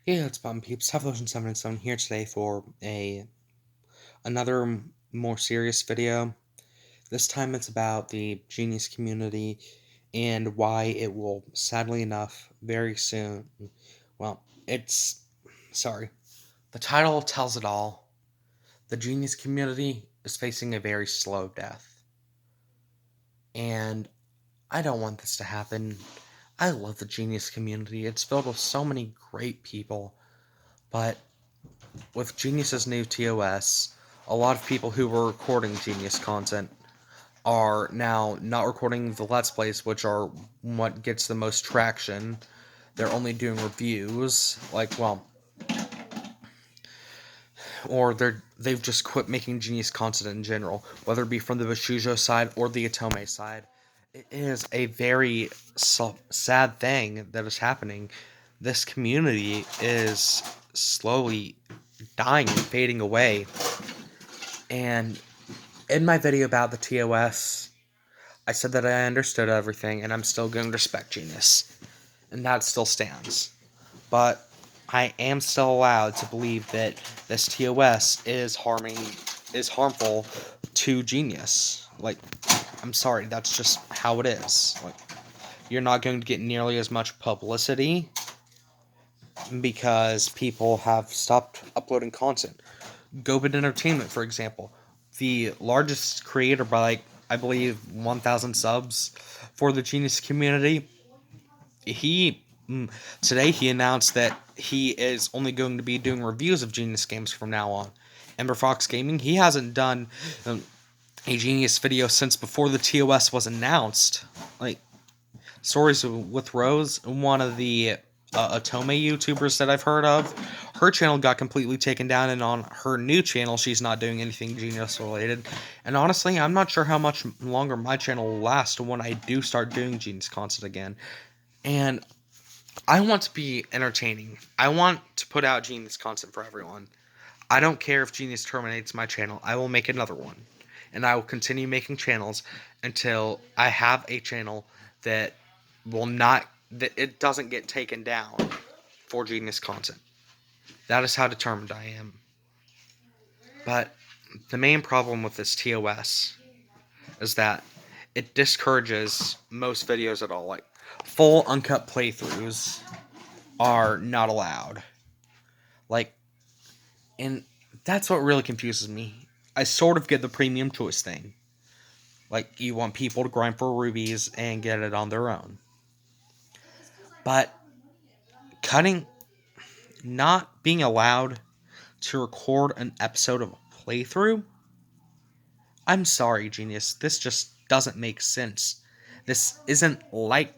Yeah, it's Bum Peeps. Evolution777 here today for another more serious video. This time it's about the Genius community and why it will, sadly enough, very soon. Well, sorry. The title tells it all. The Genius community is facing a very slow death. And I don't want this to happen. I love the Genius community. It's filled with so many great people. But with Genius's new TOS, a lot of people who were recording Genius content are now not recording the Let's Plays, which are what gets the most traction. They're only doing reviews, or they've just quit making Genius content in general, whether it be from the Bashujo side or the Atome side. It is a very sad thing that is happening. This community is slowly dying and fading away. And in my video about the TOS, I said that I understood everything and I'm still going to respect Genius. And that still stands. But I am still allowed to believe that this TOS is harmful to Genius. I'm sorry, that's just how it is. You're not going to get nearly as much publicity because people have stopped uploading content. GoBit Entertainment, for example, the largest creator by I believe 1,000 subs for the Genius community. He Today he announced that he is only going to be doing reviews of Genius games from now on. Ember Fox Gaming, he hasn't done a Genius video since before the TOS was announced. Stories with Rose, one of the Atome YouTubers that I've heard of, her channel got completely taken down, and on her new channel, she's not doing anything Genius related. And honestly, I'm not sure how much longer my channel will last when I do start doing Genius content again. And I want to be entertaining. I want to put out Genius content for everyone. I don't care if Genius terminates my channel. I will make another one. And I will continue making channels until I have a channel that that it doesn't get taken down for Genius content. That is how determined I am. But the main problem with this TOS is that it discourages most videos at all. Full uncut playthroughs are not allowed. And that's what really confuses me. I sort of get the premium choice thing. You want people to grind for rubies and get it on their own. But cutting, not being allowed to record an episode of a playthrough? I'm sorry, Genius. This just doesn't make sense. This isn't like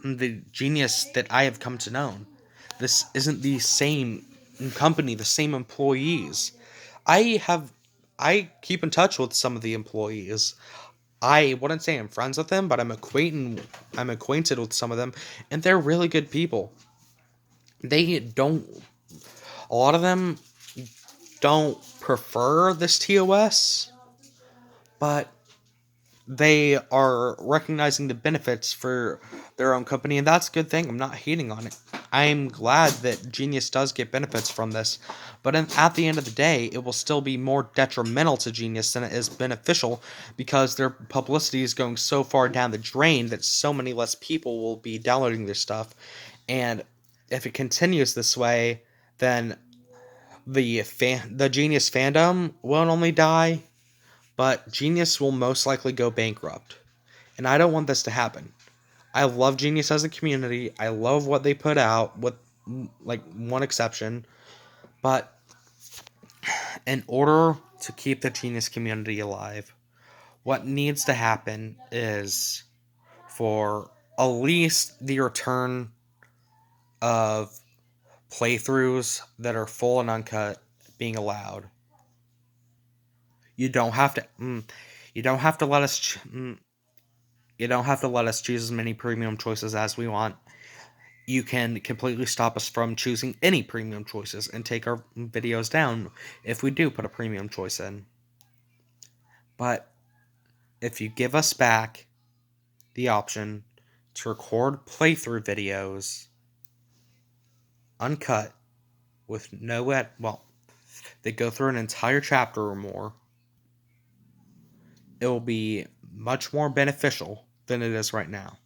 the Genius that I have come to know. This isn't the same company, the same employees. I keep in touch with some of the employees. I wouldn't say I'm friends with them, but I'm acquainted with some of them, and they're really good people. A lot of them don't prefer this TOS, but they are recognizing the benefits for their own company, and that's a good thing. I'm not hating on it. I'm glad that Genius does get benefits from this, but at the end of the day, it will still be more detrimental to Genius than it is beneficial because their publicity is going so far down the drain that so many less people will be downloading their stuff, and if it continues this way, then the Genius fandom won't only die, but Genius will most likely go bankrupt. And I don't want this to happen. I love Genius as a community. I love what they put out, with one exception. But in order to keep the Genius community alive, what needs to happen is for at least the return of playthroughs that are full and uncut being allowed. You don't have to. You don't have to let us. You don't have to let us choose as many premium choices as we want. You can completely stop us from choosing any premium choices and take our videos down if we do put a premium choice in. But if you give us back the option to record playthrough videos uncut with no they go through an entire chapter or more, it will be much more beneficial than it is right now.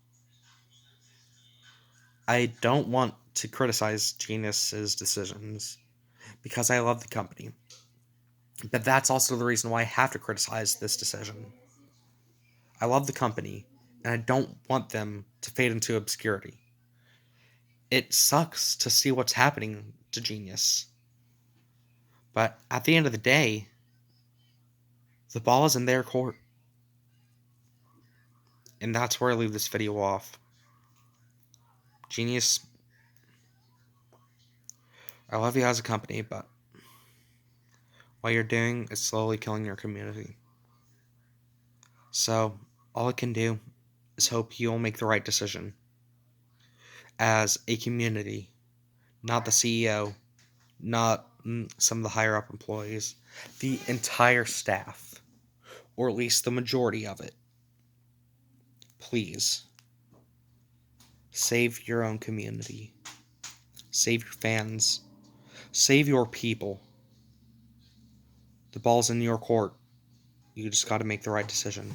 I don't want to criticize Genius's decisions because I love the company. But that's also the reason why I have to criticize this decision. I love the company, and I don't want them to fade into obscurity. It sucks to see what's happening to Genius. But at the end of the day, the ball is in their court. And that's where I leave this video off. Genius, I love you as a company, but what you're doing is slowly killing your community. So, all I can do is hope you'll make the right decision. As a community, not the CEO, not some of the higher up employees, the entire staff, or at least the majority of it. Please, save your own community. Save your fans. Save your people. The ball's in your court. You just gotta make the right decision.